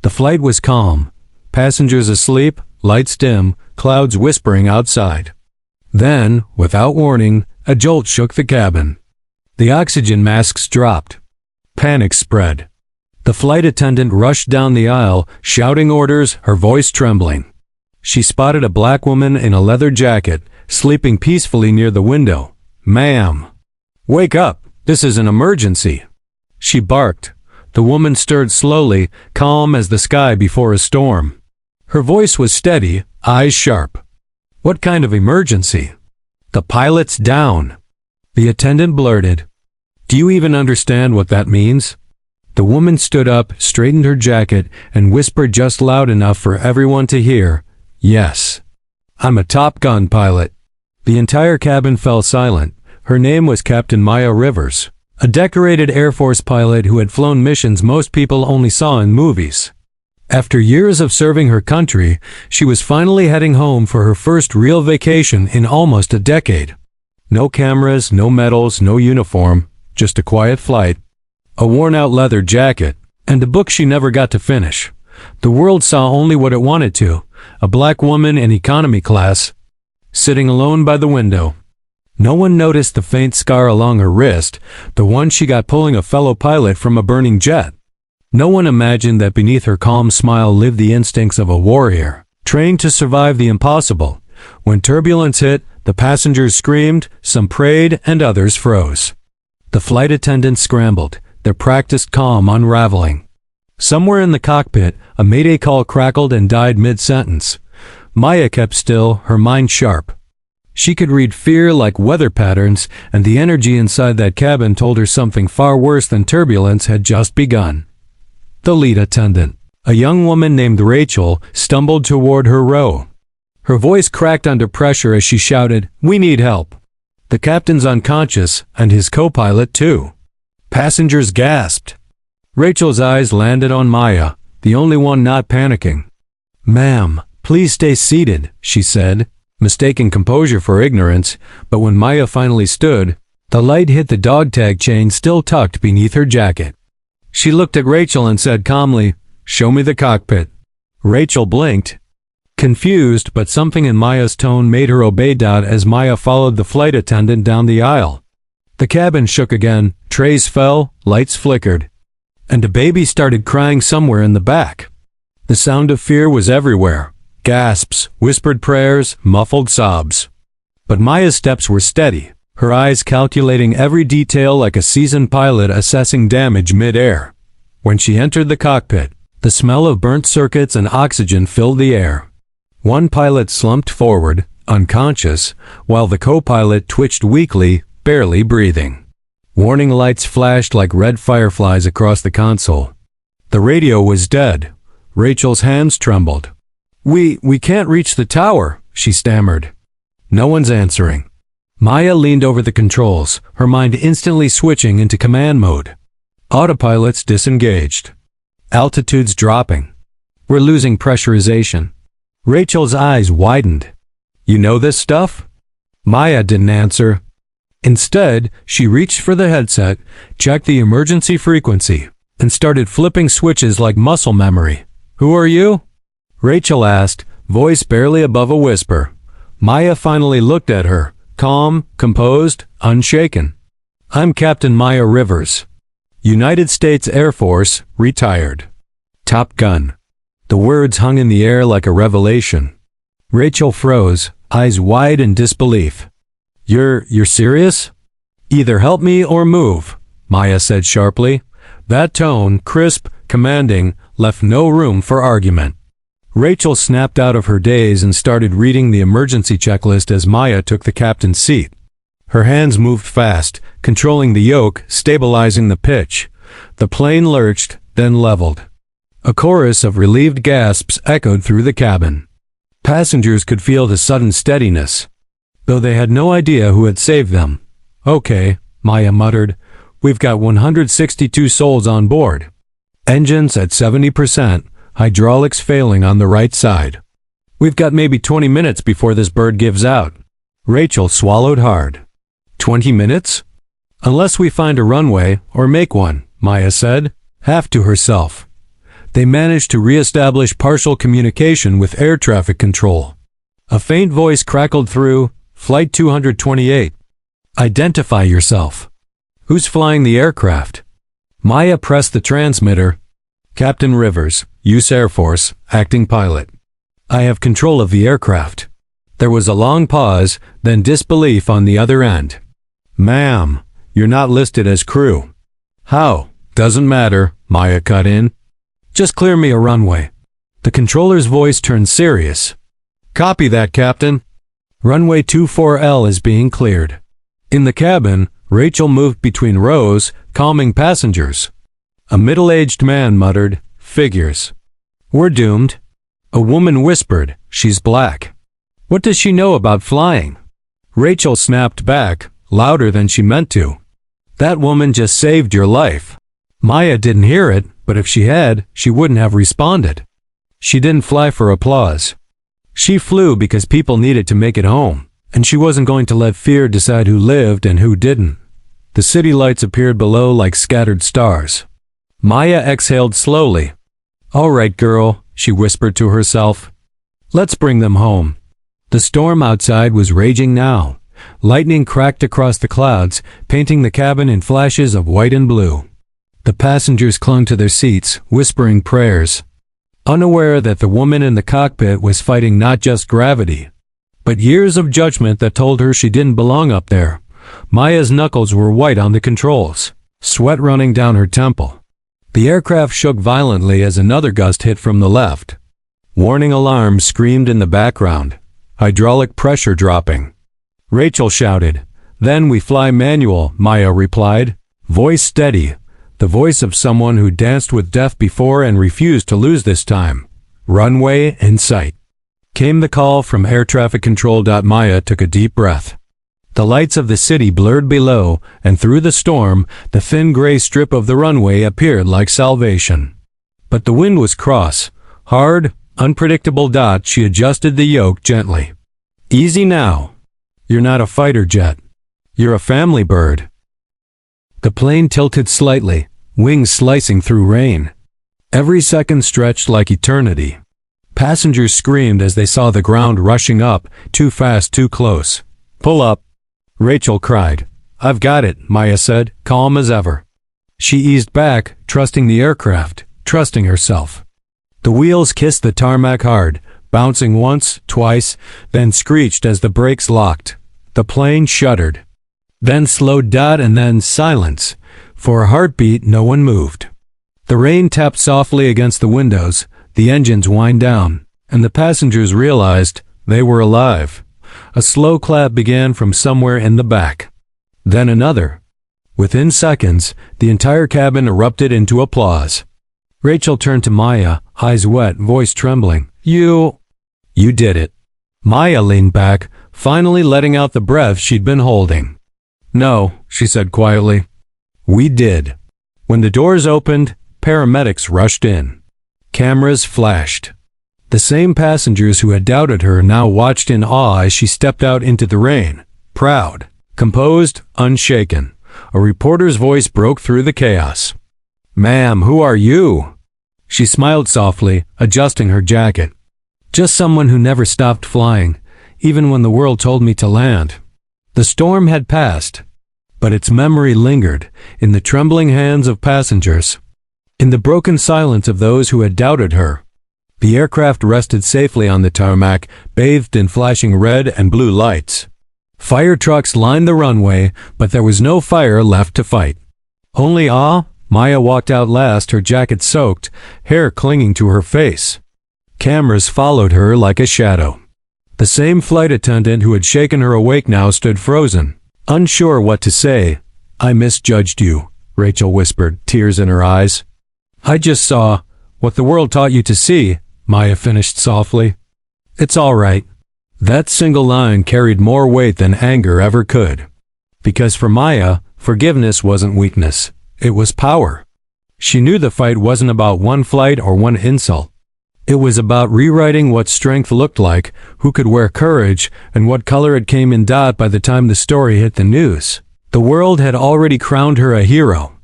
The flight was calm. Passengers asleep, lights dim, clouds whispering outside. Then, without warning, a jolt shook the cabin. The oxygen masks dropped. Panic spread. The flight attendant rushed down the aisle, shouting orders, her voice trembling. She spotted a black woman in a leather jacket, sleeping peacefully near the window. "Ma'am, wake up! This is an emergency!" She barked. The woman stirred slowly, calm as the sky before a storm. Her voice was steady, eyes sharp. "What kind of emergency?" "The pilot's down." The attendant blurted. "Do you even understand what that means?" The woman stood up, straightened her jacket, and whispered just loud enough for everyone to hear, "Yes. I'm a Top Gun pilot." The entire cabin fell silent. Her name was Captain Maya Rivers, a decorated Air Force pilot who had flown missions most people only saw in movies. After years of serving her country, she was finally heading home for her first real vacation in almost a decade. No cameras, no medals, no uniform, just a quiet flight, a worn-out leather jacket, and a book she never got to finish. The world saw only what it wanted to, a black woman in economy class, sitting alone by the window. No one noticed the faint scar along her wrist, the one she got pulling a fellow pilot from a burning jet. No one imagined that beneath her calm smile lived the instincts of a warrior, trained to survive the impossible. When turbulence hit, the passengers screamed, some prayed, and others froze. The flight attendants scrambled, their practiced calm unraveling. Somewhere in the cockpit, a mayday call crackled and died mid-sentence. Maya kept still, her mind sharp. She could read fear like weather patterns, and the energy inside that cabin told her something far worse than turbulence had just begun. The lead attendant, a young woman named Rachel, stumbled toward her row. Her voice cracked under pressure as she shouted, "We need help." The captain's unconscious, and his co-pilot too. Passengers gasped. Rachel's eyes landed on Maya, the only one not panicking. "Ma'am, please stay seated," she said, mistaking composure for ignorance, but when Maya finally stood, the light hit the dog tag chain still tucked beneath her jacket. She looked at Rachel and said calmly, "Show me the cockpit." Rachel blinked, confused, but something in Maya's tone made her obey. As Maya followed the flight attendant down the aisle. The cabin shook again, trays fell, lights flickered, and a baby started crying somewhere in the back. The sound of fear was everywhere. Gasps, whispered prayers, muffled sobs. But Maya's steps were steady, her eyes calculating every detail like a seasoned pilot assessing damage mid-air. When she entered the cockpit, the smell of burnt circuits and oxygen filled the air. One pilot slumped forward, unconscious, while the co-pilot twitched weakly, barely breathing. Warning lights flashed like red fireflies across the console. The radio was dead. Rachel's hands trembled. We can't reach the tower," she stammered. "No one's answering." Maya leaned over the controls, her mind instantly switching into command mode. Autopilots disengaged. Altitudes dropping. We're losing pressurization. Rachel's eyes widened. "You know this stuff?" Maya didn't answer. Instead, she reached for the headset, checked the emergency frequency, and started flipping switches like muscle memory. "Who are you?" Rachel asked, voice barely above a whisper. Maya finally looked at her, calm, composed, unshaken. "I'm Captain Maya Rivers. United States Air Force, retired. Top Gun." The words hung in the air like a revelation. Rachel froze, eyes wide in disbelief. You're serious?" "Either help me or move," Maya said sharply. That tone, crisp, commanding, left no room for argument. Rachel snapped out of her daze and started reading the emergency checklist as Maya took the captain's seat. Her hands moved fast, controlling the yoke, stabilizing the pitch. The plane lurched, then leveled. A chorus of relieved gasps echoed through the cabin. Passengers could feel the sudden steadiness, though they had no idea who had saved them. "Okay," Maya muttered. "We've got 162 souls on board. Engines at 70%, hydraulics failing on the right side. We've got maybe 20 minutes before this bird gives out." Rachel swallowed hard. 20 minutes? "Unless we find a runway, or make one," Maya said, half to herself. They managed to re-establish partial communication with air traffic control. A faint voice crackled through, Flight 228. Identify yourself. Who's flying the aircraft? Maya pressed the transmitter. Captain Rivers, U.S. Air Force, acting pilot. I have control of the aircraft. There was a long pause, then disbelief on the other end. Ma'am, you're not listed as crew. How? Doesn't matter, Maya cut in. Just clear me a runway. The controller's voice turned serious. Copy that, Captain. Runway 24L is being cleared. In the cabin, Rachel moved between rows, calming passengers. A middle-aged man muttered, Figures. We're doomed. A woman whispered, She's black. What does she know about flying? Rachel snapped back, louder than she meant to. That woman just saved your life. Maya didn't hear it, but if she had, she wouldn't have responded. She didn't fly for applause. She flew because people needed to make it home, and she wasn't going to let fear decide who lived and who didn't. The city lights appeared below like scattered stars. Maya exhaled slowly. All right, girl, she whispered to herself. Let's bring them home. The storm outside was raging now. Lightning cracked across the clouds, painting the cabin in flashes of white and blue. The passengers clung to their seats, whispering prayers, unaware that the woman in the cockpit was fighting not just gravity, but years of judgment that told her she didn't belong up there. Maya's knuckles were white on the controls, sweat running down her temple. The aircraft shook violently as another gust hit from the left. Warning alarms screamed in the background, hydraulic pressure dropping. Rachel shouted, Then we fly manual, Maya replied, voice steady, the voice of someone who danced with death before and refused to lose this time. Runway in sight. Came the call from air traffic control. Maya took a deep breath. The lights of the city blurred below, and through the storm, the thin gray strip of the runway appeared like salvation. But the wind was cross, hard, unpredictable. She adjusted the yoke gently. Easy now. You're not a fighter jet. You're a family bird. The plane tilted slightly, wings slicing through rain. Every second stretched like eternity. Passengers screamed as they saw the ground rushing up, too fast, too close. Pull up. Rachel cried. I've got it, Maya said, calm as ever. She eased back, trusting the aircraft, trusting herself. The wheels kissed the tarmac hard, bouncing once, twice, then screeched as the brakes locked. The plane shuddered. Then slowed. And then silence. For a heartbeat, no one moved. The rain tapped softly against the windows, the engines whined down, and the passengers realized they were alive. A slow clap began from somewhere in the back. Then another. Within seconds, the entire cabin erupted into applause. Rachel turned to Maya, eyes wet, voice trembling. You did it. Maya leaned back, finally letting out the breath she'd been holding. No, she said quietly. We did. When the doors opened, paramedics rushed in. Cameras flashed. The same passengers who had doubted her now watched in awe as she stepped out into the rain, proud, composed, unshaken. A reporter's voice broke through the chaos. Ma'am, who are you? She smiled softly, adjusting her jacket. Just someone who never stopped flying, even when the world told me to land. The storm had passed, but its memory lingered in the trembling hands of passengers, in the broken silence of those who had doubted her. The aircraft rested safely on the tarmac, bathed in flashing red and blue lights. Fire trucks lined the runway, but there was no fire left to fight. Only awe. Maya walked out last, her jacket soaked, hair clinging to her face. Cameras followed her like a shadow. The same flight attendant who had shaken her awake now stood frozen, unsure what to say. I misjudged you, Rachel whispered, tears in her eyes. I just saw what the world taught you to see, Maya finished softly. It's all right. That single line carried more weight than anger ever could. Because for Maya, forgiveness wasn't weakness. It was power. She knew the fight wasn't about one flight or one insult. It was about rewriting what strength looked like, who could wear courage, and what color it came in. By the time the story hit the news, the world had already crowned her a hero.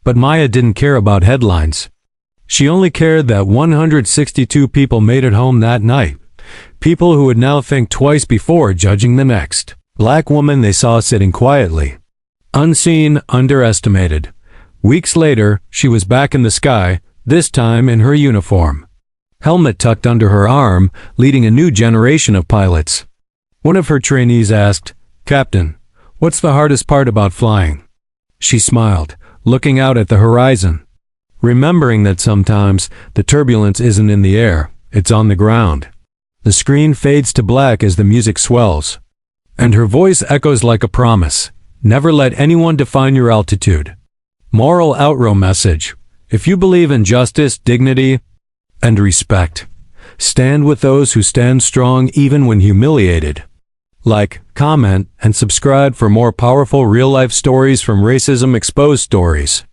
But Maya didn't care about headlines. She only cared that 162 people made it home that night. People who would now think twice before judging the next black woman they saw sitting quietly. Unseen, underestimated. Weeks later, she was back in the sky, this time in her uniform. Helmet tucked under her arm, leading a new generation of pilots. One of her trainees asked, "Captain, what's the hardest part about flying?" She smiled, looking out at the horizon, remembering that sometimes the turbulence isn't in the air, it's on the ground. The screen fades to black as the music swells, and her voice echoes like a promise. Never let anyone define your altitude. Moral outrow message. If you believe in justice, dignity, and respect, stand with those who stand strong even when humiliated. Like, comment, and subscribe for more powerful real-life stories from Racism Exposed Stories.